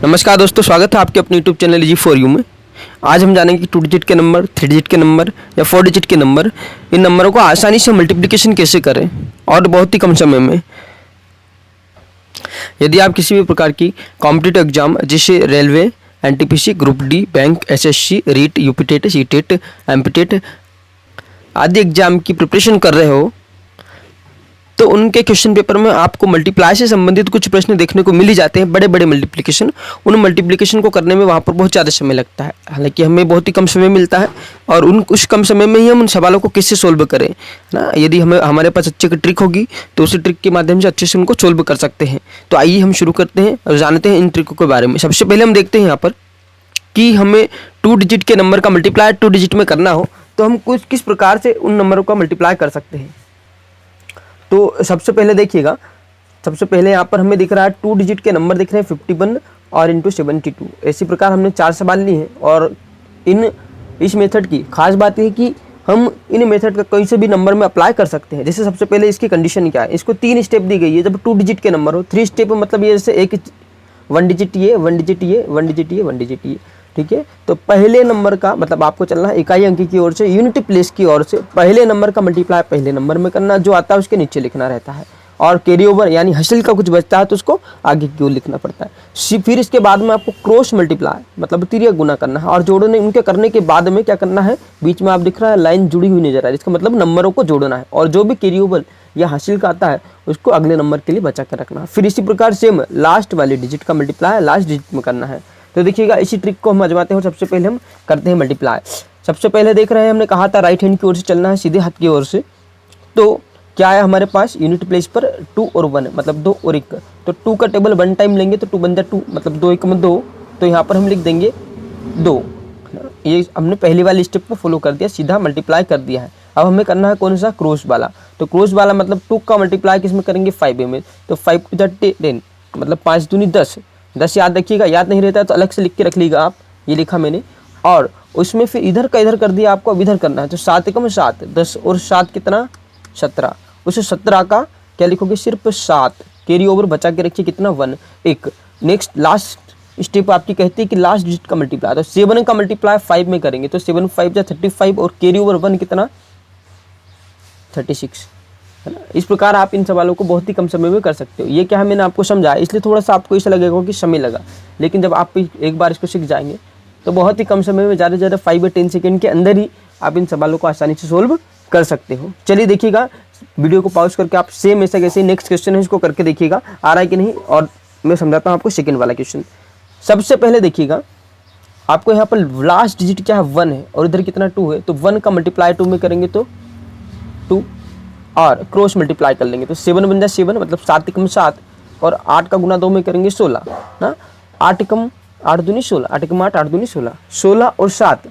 नमस्कार दोस्तों, स्वागत है आपके अपने YouTube channel easy for you में। आज हम जानेंगे 2 डिजिट के नंबर, 3 डिजिट के नंबर या 4 डिजिट के नंबर, इन नंबरों को आसानी से मल्टीप्लिकेशन कैसे करें और बहुत ही कम समय में। यदि आप किसी भी प्रकार की कॉम्पिटिटिव एग्जाम जैसे railway, NTPC, group D, bank, SSC, REET, UPTET, CTET, MPTET आदि एग्जाम की प्रिपरेशन कर रहे हो तो उनके क्वेश्चन पेपर में आपको मल्टीप्लाई से संबंधित कुछ प्रश्न देखने को मिल ही जाते हैं, बड़े बड़े मल्टीप्लिकेशन। उन मल्टीप्लिकेशन को करने में वहाँ पर बहुत ज़्यादा समय लगता है, हालांकि हमें बहुत ही कम समय मिलता है और उस कम समय में ही हम उन सवालों को कैसे सोल्व करें ना। यदि हमारे पास अच्छी ट्रिक होगी तो उसी ट्रिक के माध्यम से अच्छे से उनको सोल्व कर सकते हैं। तो आइए हम शुरू करते हैं और जानते हैं इन ट्रिकों के बारे में। सबसे पहले हम देखते हैं यहाँ पर कि हमें 2 डिजिट के नंबर का मल्टीप्लाई 2 डिजिट में करना हो तो हम किस प्रकार से उन नंबरों का मल्टीप्लाई कर सकते हैं। तो सबसे पहले देखिएगा, सबसे पहले यहाँ पर हमें दिख रहा है 2 डिजिट के नंबर दिख रहे हैं 51 और इंटू 72। इसी प्रकार हमने 4 सवाल लिए हैं और इस मेथड की खास बात है कि हम इन मेथड का कोई से भी नंबर में अप्लाई कर सकते हैं। जैसे सबसे पहले इसकी कंडीशन क्या है, इसको 3 स्टेप दी गई है। जब 2 डिजिट के नंबर हो 3 स्टेप मतलब ये जैसे 1 डिजिट ये, 1 डिजिट ये, 1 डिजिट ये, 1 डिजिट ये, ठीक है। तो पहले नंबर का मतलब आपको चलना है इकाई अंक की ओर से, यूनिट प्लेस की ओर से पहले नंबर का मल्टीप्लाई पहले नंबर में करना, जो आता है उसके नीचे लिखना रहता है। और कैरी ओवर यानी हासिल का कुछ बचता है तो उसको आगे की ओर लिखना पड़ता है। फिर इसके बाद में आपको क्रॉस मल्टीप्लाई मतलब तिर्यक गुना करना है और जोड़ने उनके करने के बाद में क्या करना है, बीच में आप दिख रहा है लाइन जुड़ी हुई नजर आ रही है, इसका मतलब नंबरों को जोड़ना है और जो भी कैरी ओवर या हासिल का आता है उसको अगले नंबर के लिए बचा कर रखना है। फिर इसी प्रकार सेम लास्ट वाले डिजिट का मल्टीप्लाई लास्ट डिजिट में करना है। तो देखिएगा इसी ट्रिक को हम आजमाते हैं और सबसे पहले हम करते हैं मल्टीप्लाई। सबसे पहले देख रहे हैं, हमने कहा था राइट हैंड की ओर से चलना है, सीधे हाथ की ओर से। तो क्या है हमारे पास यूनिट प्लेस पर 2 और 1 मतलब 2 और 1। तो 2 का टेबल 1 टाइम लेंगे तो 2 बन जाए 2 मतलब 2 1 में 2। तो यहाँ पर हम लिख देंगे 2। ये हमने पहली वाली स्टेप को फॉलो कर दिया, सीधा मल्टीप्लाई कर दिया है। अब हमें करना है कौन सा, क्रॉस वाला। तो क्रॉस वाला मतलब 2 का मल्टीप्लाई किस में करेंगे, 5 में। तो 5 टू 10 मतलब 5 दूनी 10। 10 याद रखिएगा, याद नहीं रहता है तो अलग से लिख के रख लीजिएगा आप, ये लिखा मैंने। और उसमें फिर इधर का इधर कर दिया, आपको अब इधर करना है। तो 7 एकम 7, 10 और 7 कितना 17। उस 17 का क्या लिखोगे, सिर्फ 7 कैरी ओवर बचा के रखिए, कितना 1 1। नेक्स्ट लास्ट स्टेप आपकी कहती है कि लास्ट डिजिट का मल्टीप्लाई। तो 7 का मल्टीप्लाई 5 में करेंगे तो 7 5 या 35 और कैरी ओवर 1 कितना 36, है ना। इस प्रकार आप इन सवालों को बहुत ही कम समय में कर सकते हो। ये क्या है मैंने आपको समझाया, इसलिए थोड़ा सा आपको ऐसा लगेगा कि समय लगा, लेकिन जब आप एक बार इसको सीख जाएंगे तो बहुत ही कम समय में ज़्यादा से ज़्यादा 5 या 10 सेकेंड के अंदर ही आप इन सवालों को आसानी से सोल्व कर सकते हो। चलिए देखिएगा, वीडियो को पॉज करके आप सेम ऐसा कैसे नेक्स्ट क्वेश्चन है इसको करके देखिएगा आ रहा है कि नहीं, और मैं समझाता हूँ आपको सेकेंड वाला क्वेश्चन। सबसे पहले देखिएगा, आपको यहाँ पर लास्ट डिजिट क्या है 1 है और इधर कितना 2 है। तो 1 का मल्टीप्लाई 2 में करेंगे तो 2 और क्रॉस मल्टीप्लाई कर लेंगे तो 7 बन जाए 7 मतलब 7 एकम 7 और 8 का गुना 2 में करेंगे 16 ना। 8 एकम 8 दूनी 16, 8 एकम 8, 8 दूनी 16, 16 और 7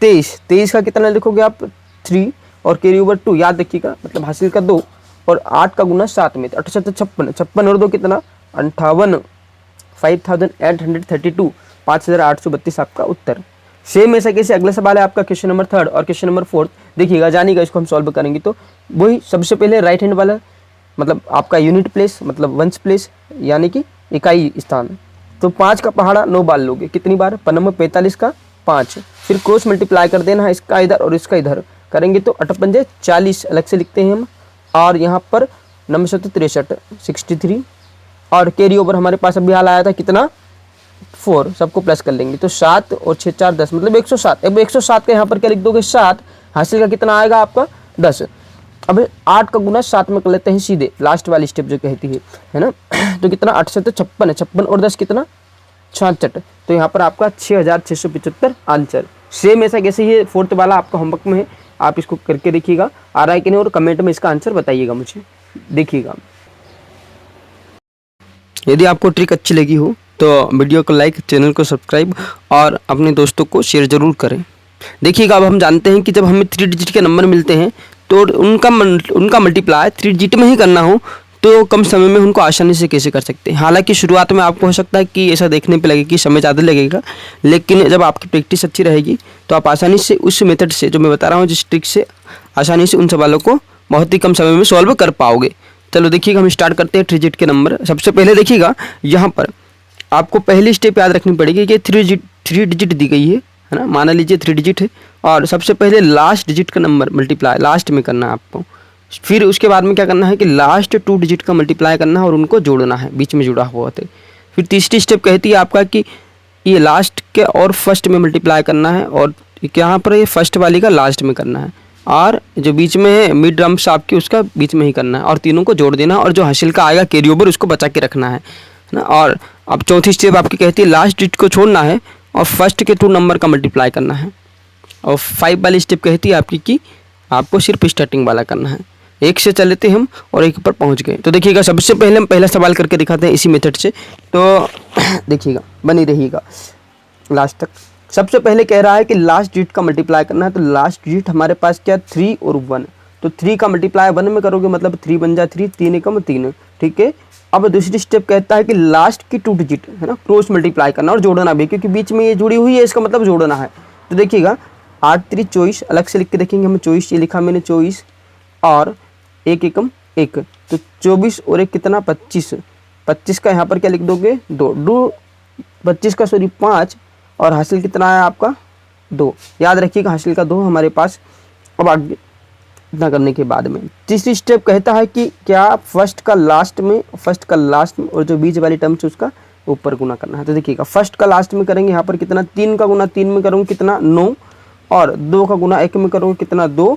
23। 23 का कितना लिखोगे आप 3 और कैरी ओवर 2 याद रखिएगा मतलब हासिल का 2 और 8 का गुना 7 में 58 56, 56 और 2 कितना 58, 5832, 5832 आपका उत्तर। सेम ऐसा कैसे अगला सवाल है आपका क्वेश्चन नंबर 3 और क्वेश्चन नंबर 4। देखिएगा जानिएगा, इसको हम सॉल्व करेंगे तो वही सबसे पहले राइट हैंड वाला मतलब आपका यूनिट प्लेस मतलब वंश प्लेस यानी कि इकाई स्थान। तो 5 का पहाड़ा 9 बार लोगे, कितनी बार 45 का 5। फिर क्रॉस मल्टीप्लाई कर देना है, इसका इधर और इसका इधर करेंगे तो 8 पंजे 40 अलग से लिखते हैं हम। और यहाँ पर 9 63 63 और कैरी ओवर हमारे पास अभी हाल आया था कितना 4, सबको प्लस कर लेंगे तो 7 और 6 4 10 मतलब 107। अब 107 का यहाँ पर क्या लिख दोगे 7, हासिल का कितना आएगा आपका 10। अब 8 का गुना 7 में कर लेते हैं सीधे, लास्ट वाली स्टेप जो कहती है ना। तो कितना 8 से 56 है, 56 और 10 कितना 66। तो यहाँ पर आपका 6675 आंसर। सेम ऐसा कैसे ये 4th वाला आपका होमवर्क में है, आप इसको करके देखिएगा आ रहा है कि नहीं और कमेंट में इसका आंसर बताइएगा मुझे। देखिएगा यदि आपको ट्रिक अच्छी लगी हो तो वीडियो को लाइक, चैनल को सब्सक्राइब और अपने दोस्तों को शेयर ज़रूर करें। देखिएगा अब हम जानते हैं कि जब हमें 3 डिजिट के नंबर मिलते हैं तो उनका मल्टीप्लाई 3 डिजिट में ही करना हो तो कम समय में उनको आसानी से कैसे कर सकते हैं। हालांकि शुरुआत में आपको हो सकता है कि ऐसा देखने पे लगे कि समय ज़्यादा लगेगा, लेकिन जब आपकी प्रैक्टिस अच्छी रहेगी तो आप आसानी से उस मेथड से जो मैं बता रहा हूँ, जिस ट्रिक से आसानी से उन सवालों को बहुत ही कम समय में सॉल्व कर पाओगे। चलो देखिएगा हम स्टार्ट करते हैं 3 डिजिट के नंबर। सबसे पहले देखिएगा यहाँ पर आपको पहली स्टेप याद रखनी पड़ेगी कि थ्री डिजिट दी गई है ना, माना लीजिए 3 डिजिट है और सबसे पहले लास्ट डिजिट का नंबर मल्टीप्लाई लास्ट में करना है आपको। फिर उसके बाद में क्या करना है कि लास्ट 2 डिजिट का मल्टीप्लाई करना है और उनको जोड़ना है, बीच में जुड़ा हुआ होता है। फिर तीसरी स्टेप कहती है आपका कि ये लास्ट के और फर्स्ट में मल्टीप्लाई करना है और यहाँ पर ये फर्स्ट वाली का लास्ट में करना है और जो बीच में है मिड टर्म्स आपकी उसका बीच में ही करना है और तीनों को जोड़ देना और जो हासिल का आएगा कैरी ओवर उसको बचा के रखना है ना। और अब चौथी स्टेप आपकी कहती है लास्ट डिजिट को छोड़ना है और फर्स्ट के 2 नंबर का मल्टीप्लाई करना है। और 5 वाली स्टेप कहती है आपकी कि आपको सिर्फ स्टार्टिंग वाला करना है। 1 से चले थे हम और 1 पर पहुंच गए। तो देखिएगा सबसे पहले हम पहला सवाल करके दिखाते हैं इसी मेथड से, तो देखिएगा बनी रहिएगा लास्ट तक। सबसे पहले कह रहा है कि लास्ट डिजिट का मल्टीप्लाई करना है, तो लास्ट डिजिट हमारे पास क्या 3 और 1, तो 3 का मल्टीप्लाई 1 में करोगे मतलब 3 बन जा 3, 3 एकम 3, ठीक है। अब दूसरी स्टेप कहता है कि लास्ट की 2 डिजिट है ना क्रॉस मल्टीप्लाई करना और जोड़ना भी, क्योंकि बीच में ये जुड़ी हुई है इसका मतलब जोड़ना है। तो देखिएगा 8 3 24, अलग से लिख के देखेंगे हम 24, ये लिखा मैंने 24 और 1 एकम 1, तो 24 और 1 कितना 25, 25 का यहाँ पर क्या लिख दोगे 2, 25 का सॉरी 5 और हासिल कितना है आपका 2, याद रखिएगा हासिल का 2 हमारे पास। अब आगे इतना करने के बाद में तीसरी स्टेप कहता है कि क्या फर्स्ट का लास्ट में और जो बीच वाली टर्म से उसका ऊपर गुना करना है। तो देखिएगा फर्स्ट का लास्ट में करेंगे यहाँ पर कितना 3 का गुना 3 में करूँगी कितना 9 और 2 का गुना 1 में करोगे कितना 2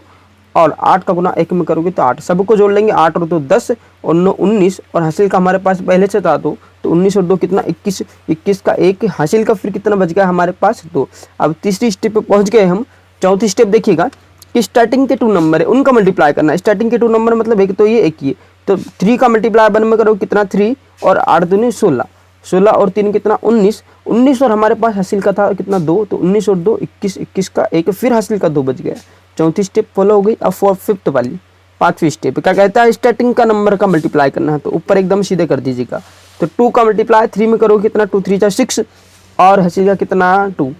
और 8 का गुना 1 में करोगे तो 8, सबको जोड़ लेंगे 8 और 2 10 और 9 19 और हासिल का हमारे पास पहले से था 2, तो 19 और 2 कितना 21, 21 का 1 हासिल का फिर कितना बच गया हमारे पास 2। अब तीसरी स्टेप पे पहुंच गए हम। चौथी स्टेप देखिएगा कि स्टार्टिंग के 2 नंबर है उनका मल्टीप्लाई करना है। स्टार्टिंग के 2 नंबर मतलब एक तो ये एक ये, तो 3 का मल्टीप्लाई 1 में करोगे कितना 3 और 8 दूनी 16, 16 और 3 कितना 19, 19 और हमारे पास हासिल का था कितना 2, तो 19 और 2 21, 21 का 1 फिर हासिल का 2 बच गया। चौथी स्टेप फॉलो हो गई। अब फिफ्थ वाली 5वीं स्टेप क्या कहता है स्टार्टिंग का नंबर का मल्टीप्लाई करना है, तो ऊपर एकदम सीधे कर दीजिएगा। तो 2 का मल्टीप्लाई 3 में करोगे कितना 2 3 6 और हासिल का कितना 2,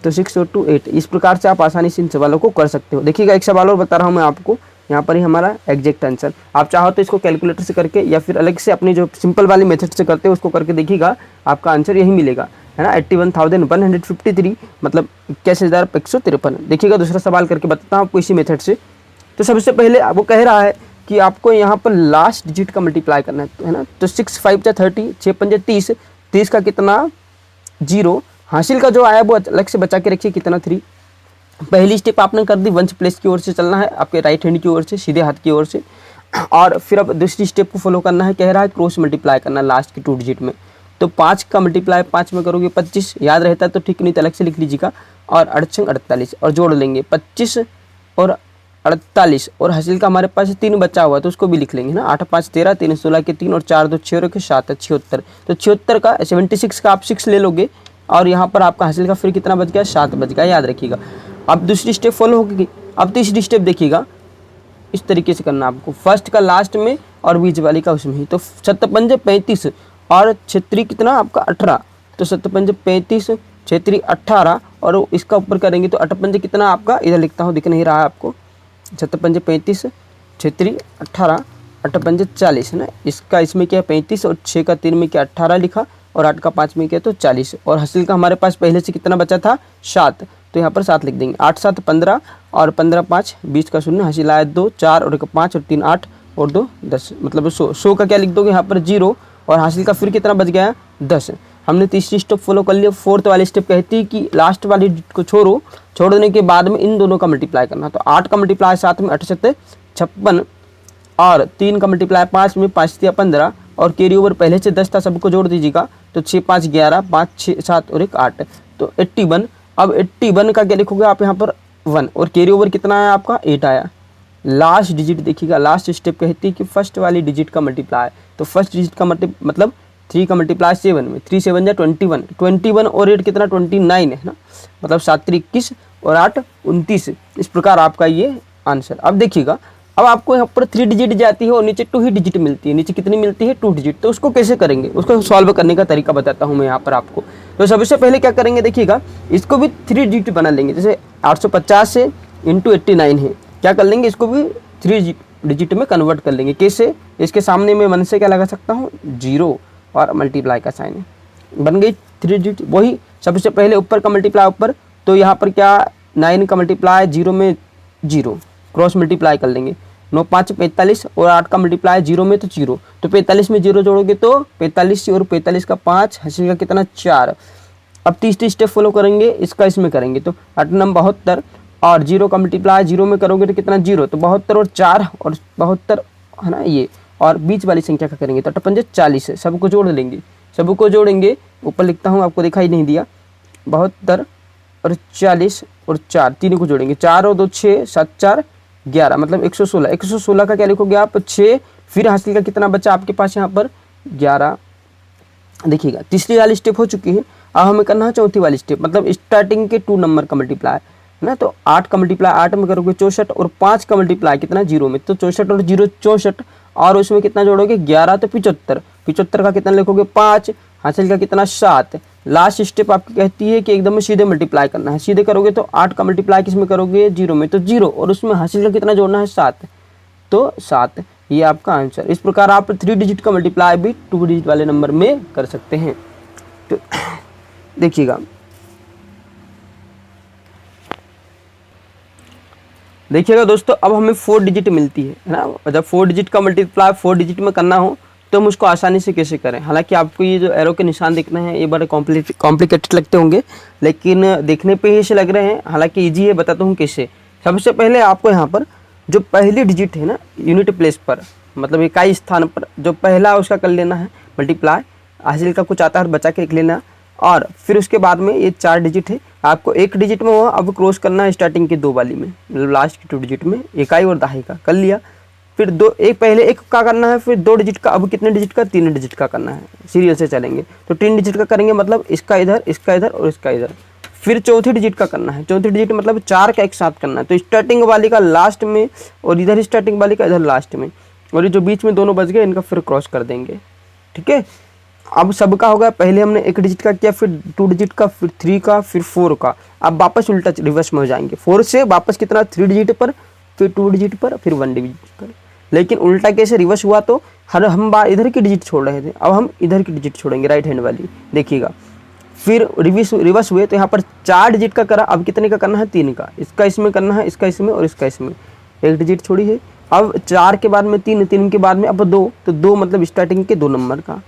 तो 6 और 2 8। इस प्रकार से आप आसानी से इन सवालों को कर सकते हो। देखिएगा एक सवाल और बता रहा हूँ मैं आपको, यहाँ पर ही हमारा एग्जैक्ट आंसर। आप चाहो तो इसको कैलकुलेटर से करके या फिर अलग से अपनी जो सिंपल वाली मेथड से करते हो उसको करके देखिएगा, आपका आंसर यही मिलेगा है ना 81,153 मतलब 81,153। देखिएगा दूसरा सवाल करके बताता हूँ आपको इसी मेथड से। तो सबसे पहले वो कह रहा है कि आपको यहाँ पर लास्ट डिजिट का मल्टीप्लाई करना है ना, तो 6 5 जा 30, 6 5 30, 30 का कितना 0, हासिल का जो आया वो अलग से बचा के रखिए कितना 3। पहली स्टेप आपने कर दी, वंश प्लेस की ओर से चलना है आपके राइट हैंड की ओर से सीधे हाथ की ओर से, और फिर अब दूसरी स्टेप को फॉलो करना है। कह रहा है क्रॉस मल्टीप्लाई करना लास्ट की 2 डिजिट में, तो 5 का मल्टीप्लाई 5 में करोगे 25, याद रहता है तो ठीक, नहीं तो अलग से लिख लीजिएगा, और 8 48 और जोड़ लेंगे 25 और 48 और हासिल का हमारे पास 3 बचा हुआ है तो उसको भी लिख लेंगे ना 8 5 13, 3 16 के 3 और 4 2 6 और 7 76, तो 76 का 76 का आप 6 ले लोगे और यहाँ पर आपका हासिल का फिर कितना बच गया 7 बच गया, याद रखिएगा। अब दूसरी स्टेप फॉलो होगी। अब तीसरी स्टेप देखिएगा इस तरीके से करना आपको, फर्स्ट का लास्ट में और बीच वाली का उसमें ही, तो 7 5 35 और 6 कितना आपका 18, तो 7 5 35 6 18 और इसका ऊपर करेंगे तो 8 5 कितना आपका, इधर लिखता हूँ दिख नहीं रहा है आपको, 7 5 35 6 18 8 5 40 है ना, इसका इसमें क्या 35 और 6 का 3 में क्या 18 लिखा और 8 का 5 में क्या तो 40, और हासिल का हमारे पास पहले से कितना बचा था 7, तो यहाँ पर 7 लिख देंगे। 8 7 15 और 15 5 20 का 0, हासिल आया 2 4 और 1 5 और 3 8 और 2 10, मतलब 100 का क्या लिख दोगे यहाँ पर 0 और हासिल का फिर कितना बच गया 10। हमने तीसरी स्टेप फॉलो कर लिया। फोर्थ वाली स्टेप कहती है कि लास्ट वाली डिजिट को छोड़ने के बाद में इन दोनों का मल्टीप्लाई करना, तो 8 का मल्टीप्लाई 7 में 8 7 56 और 3 का मल्टीप्लाई 5 में 5 3 15 और कैरी ओवर पहले से 10 था सबको जोड़ दीजिएगा, तो 6 5 11 5 6 7 और 1 8, तो 81। अब 81 का क्या लिखोगे आप यहाँ पर 1 और कैरी ओवर कितना आया आपका 8 आया। लास्ट डिजिट देखिएगा, लास्ट स्टेप कहती है कि फर्स्ट वाली डिजिट का मल्टीप्लाई, तो फर्स्ट डिजिट का मतलब 3 का मल्टीप्लाई 7 में 3 7 जा 21, 21 और 8 कितना 29 है ना, मतलब 7 3 21 और 8 29। इस प्रकार आपका ये आंसर। अब देखिएगा, अब आपको यहाँ पर 3 डिजिट जाती है और नीचे 2 ही डिजिट मिलती है, नीचे कितनी मिलती है 2 डिजिट, तो उसको कैसे करेंगे, उसको सॉल्व करने का तरीका बताता हूँ मैं यहाँ पर आपको। तो सबसे पहले क्या करेंगे देखिएगा, इसको भी 3 डिजिट बना लेंगे, जैसे 850 से इंटू 89 है, क्या कर लेंगे इसको भी 3 डिजिट में कन्वर्ट कर लेंगे। कैसे, इसके सामने में 1 से क्या लगा सकता हूँ 0 और मल्टीप्लाई का साइन है, बन गई 3 डिजिट। वही सबसे पहले ऊपर का मल्टीप्लाई ऊपर, तो यहाँ पर क्या 9 का मल्टीप्लाई 0 में 0, क्रॉस मल्टीप्लाई कर लेंगे। 9 5 45 और 8 का मल्टीप्लाई 0 में तो 0, तो 45 में 0 जोड़ोगे तो 45 और 45 का 5, हासिल का कितना 4। अब तीसरी स्टेप फॉलो करेंगे, इसका इसमें करेंगे तो 8 9 72, और 0 का मल्टीप्लाई 0 में करोगे तो कितना 0, तो 72 और 4 और 72 है ना ये, और बीच वाली संख्या का करेंगे तो 8 40 है, सबको जोड़ लेंगे। सबको जोड़ेंगे, ऊपर लिखता हूँ आपको दिखाई नहीं दिया, 72 और 40 और 4 तीनों को जोड़ेंगे, 4 और 2 6 7 4 11, मतलब 116। 116 का क्या लिखोगे आप 6, फिर हासिल का कितना बचा आपके पास यहाँ पर 11। देखिएगा तीसरी वाली स्टेप हो चुकी है। अब हमें करना है चौथी वाली स्टेप, मतलब स्टार्टिंग के 2 नंबर का मल्टीप्लाई है ना, तो 8 का मल्टीप्लाई 8 में करोगे 64, और 5 का मल्टीप्लाई कितना 0 में, तो 64 और 0 64, और उसमें कितना जोड़ोगे 11, तो 75। 75 का कितना लिखोगे 5, हासिल का कितना 7। लास्ट स्टेप आपकी कहती है कि एकदम में सीधे मल्टीप्लाई करना है। सीधे करोगे तो 8 का मल्टीप्लाई किस में करोगे 0 में, तो 0, और उसमें हासिल का कितना जोड़ना है 7, तो 7। ये आपका आंसर। इस प्रकार आप 3 डिजिट का मल्टीप्लाई भी 2 डिजिट वाले नंबर में कर सकते हैं। तो देखिएगा दोस्तों, अब हमें 4 डिजिट मिलती है ना। जब 4 डिजिट का मल्टीप्लाई 4 डिजिट में करना हो तो हम उसको आसानी से कैसे करें। हालांकि आपको ये जो एरो के निशान दिखना है ये बड़े कॉम्प्लिकेटेड लगते होंगे, लेकिन देखने पे ही ऐसे लग रहे हैं, हालांकि ईजी है। बताता हूँ कैसे। सबसे पहले आपको यहाँ पर जो पहली डिजिट है ना, यूनिट प्लेस पर, मतलब इकाई स्थान पर जो पहला उसका कर लेना है मल्टीप्लाई, हासिल का कुछ आता है बचा के लिख लेना, और फिर उसके बाद में ये 4 डिजिट है, आपको 1 डिजिट में वो अब क्रॉस करना है स्टार्टिंग के 2 वाली में, मतलब लास्ट के 2 डिजिट में, इकाई और दहाई का कर लिया। फिर पहले 1 का करना है, फिर 2 डिजिट का, अब कितने डिजिट का 3 डिजिट का करना है, सीरियल से चलेंगे तो 3 डिजिट का करेंगे, मतलब इसका इधर, इसका इधर और इसका इधर। फिर चौथी डिजिट का करना है, चौथी डिजिट मतलब 4 का एक साथ करना है, तो स्टार्टिंग वाली का लास्ट में और इधर स्टार्टिंग वाली का इधर लास्ट में, और ये जो बीच में दोनों बच गए इनका फिर क्रॉस कर देंगे। ठीक है, अब सबका होगा, पहले हमने 1 डिजिट का किया, फिर 2 डिजिट का, फिर 3 का, फिर 4 का। अब वापस उल्टा रिवर्स में हो जाएंगे, 4 से वापस कितना 3 डिजिट पर, फिर 2 डिजिट पर, फिर 1 डिजिट पर। लेकिन उल्टा कैसे रिवर्स हुआ, तो हम इधर की डिजिट छोड़ रहे थे, अब हम इधर की डिजिट छोड़ेंगे, राइट हैंड वाली। देखिएगा फिर रिवर्स हुए, तो यहाँ पर 4 डिजिट का करा, अब कितने का करना है 3 का, इसका इसमें करना है, इसका इसमें और इसका इसमें। 1 डिजिट छोड़ी है, अब 4 के बाद में 3, 3 के बाद में अब 2, तो 2 मतलब स्टार्टिंग के 2 नंबर का,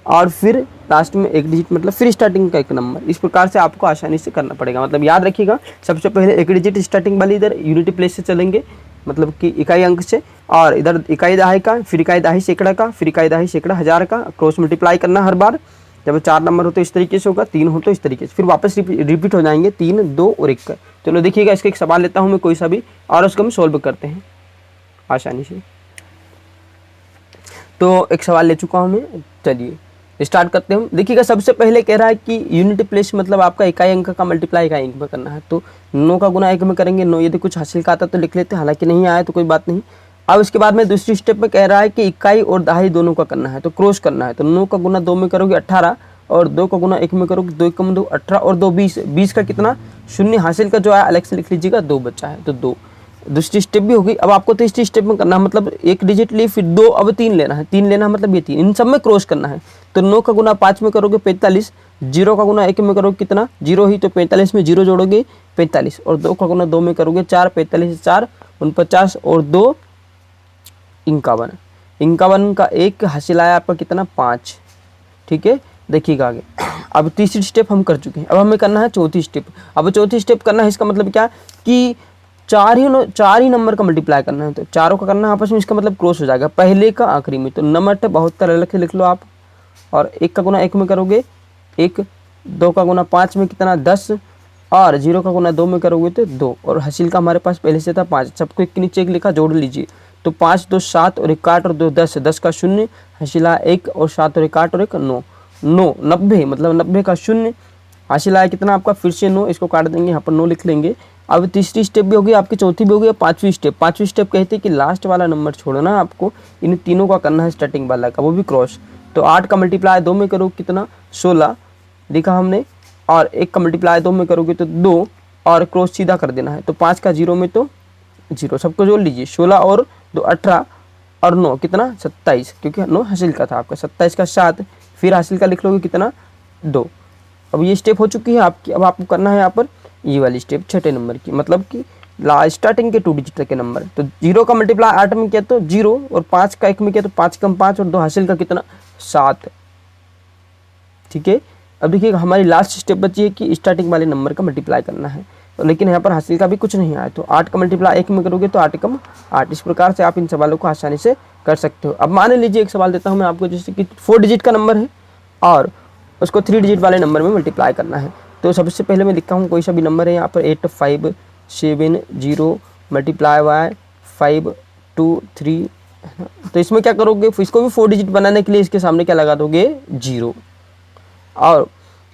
और फिर लास्ट में 1 डिजिट मतलब फिर स्टार्टिंग का 1 नंबर। इस प्रकार से आपको आसानी से करना पड़ेगा। मतलब याद रखिएगा, सबसे पहले 1 डिजिट स्टार्टिंग वाली इधर यूनिटी प्लेस से चलेंगे, मतलब कि इकाई अंक से, और इधर इकाई दहाई का, फिर इकाई दहाई सैकड़ा का, फिर इकाई दहाई सैकड़ा हज़ार का, क्रॉस मल्टीप्लाई करना हर बार। जब 4 नंबर हो तो इस तरीके से होगा, 3 हो तो इस तरीके से, फिर वापस रिपीट हो जाएंगे 3, 2 और 1 का। चलो देखिएगा, इसका एक सवाल लेता हूँ मैं कोई सा भी, और उसको हम सॉल्व करते हैं आसानी से। तो एक सवाल ले चुका हूँ मैं, चलिए स्टार्ट करते हैं। देखिएगा सबसे पहले कह रहा है कि यूनिट प्लेस मतलब आपका इकाई अंक का मल्टीप्लाई इकाई अंक में करना है, तो 9 का गुना 1 में करेंगे। 9 यदि कुछ हासिल का आता तो लिख लेते हैं, हालांकि नहीं आया तो कोई बात नहीं। अब इसके बाद में दूसरी स्टेप में कह रहा है कि इकाई और दहाई दोनों का करना है, तो क्रॉस करना है। तो 9 का गुना 2 में करोगे 18, और 2 का गुना 1 में करोगे 2 × 2 18, और 2 20, 20 का कितना 0, हासिल का जो है अलग से लिख लीजिएगा, 2 बचा है तो 2। दूसरी स्टेप भी होगी। अब आपको तीसरी स्टेप में करना है, मतलब 1 डिजिट ली, फिर 2, अब 3 लेना है, 3 लेना है मतलब ये 3, इन सब में क्रॉस करना है। तो 9 का गुना 5 में करोगे 45, 0 का गुना 1 में करोगे कितना 0 ही, तो 45 में 0 जोड़ोगे 45, और 2 का गुना 2 में करोगे 4, 45 4 49, और 2 51, 51 का 1 हासिल आया आपका कितना 5। ठीक है, देखिएगा आगे। अब तीसरी स्टेप हम कर चुके हैं, अब हमें करना है चौथी स्टेप। अब चौथी स्टेप करना है, इसका मतलब क्या कि 4 ही नंबर का मल्टीप्लाई करना है, तो चारों का करना है आपस में, इसका मतलब क्रॉस हो जाएगा पहले का आखिरी में। तो नंबर 72 अलग से लिख लो आप, और 1 का गुना 1 में करोगे 1, 2 का गुना 5 में कितना 10, और 0 का गुना 2 में करोगे तो 2, और हासिल का हमारे पास पहले से था 5, सबको 1 के नीचे 1 लिखा, जोड़ लीजिए। तो 5 2 7 और 1 8 और 2 10, 10 का 0, हासिला 1 और 7 और 1 8 और 1 9, 9 90, मतलब 90 का 0, हासिल आया कितना आपका फिर से 9, इसको काट देंगे, यहाँ पर 9 लिख लेंगे। अब तीसरी स्टेप भी होगी आपकी, चौथी भी होगी, पांचवी स्टेप कहते हैं कि लास्ट वाला नंबर छोड़ना आपको, इन तीनों का करना है स्टार्टिंग वाला का, वो भी क्रॉस। तो 8 का मल्टीप्लाई 2 में करो कितना 16 लिखा हमने, और 1 का मल्टीप्लाई 2 में करोगे तो 2, और क्रॉस सीधा कर देना है। तो 5 का 0 में तो 0, सबको जोड़ लीजिए। 16 और 2 18, और 9 कितना 27, क्योंकि 9 हासिल का था आपका, 27 का 7, फिर हासिल का लिख लोगे कितना 2। अब ये स्टेप हो चुकी है आपकी। अब आपको करना है यहाँ पर ये वाली स्टेप 6 नंबर की, मतलब कि स्टार्टिंग के 2 डिजिट के नंबर। तो 0 का मल्टीप्लाई 8 में किया तो 0, और 5 का 1 में किया तो 5 कम 5 और 2 हासिल का कितना 7। ठीक है, अब देखिए हमारी लास्ट स्टेप बची है कि स्टार्टिंग वाले नंबर का मल्टीप्लाई करना है। तो लेकिन यहाँ पर हासिल का भी कुछ नहीं आया, तो 8 का मल्टीप्लाई 1 में करोगे तो 8 कम 8। इस प्रकार से आप इन सवालों को आसानी से कर सकते हो। अब मान लीजिए एक सवाल देता हूँ मैं आपको, जैसे कि 4 डिजिट का नंबर है और उसको 3 डिजिट वाले नंबर में मल्टीप्लाई करना है। तो सबसे पहले मैं लिखता हूँ कोई सा भी नंबर है यहाँ पर 8570 मल्टीप्लाई बाय 523। तो इसमें क्या करोगे, इसको भी 4 डिजिट बनाने के लिए इसके सामने क्या लगा दोगे 0, और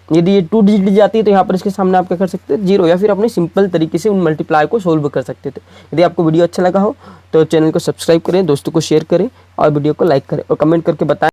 यदि ये 2 डिजिट जाती है तो यहाँ पर इसके सामने आप क्या कर सकते हैं 0, या फिर अपने सिंपल तरीके से उन मल्टीप्लाई को सोल्व कर सकते थे। यदि आपको वीडियो अच्छा लगा हो तो चैनल को सब्सक्राइब करें, दोस्तों को शेयर करें और वीडियो को लाइक करें और कमेंट करके बताएं।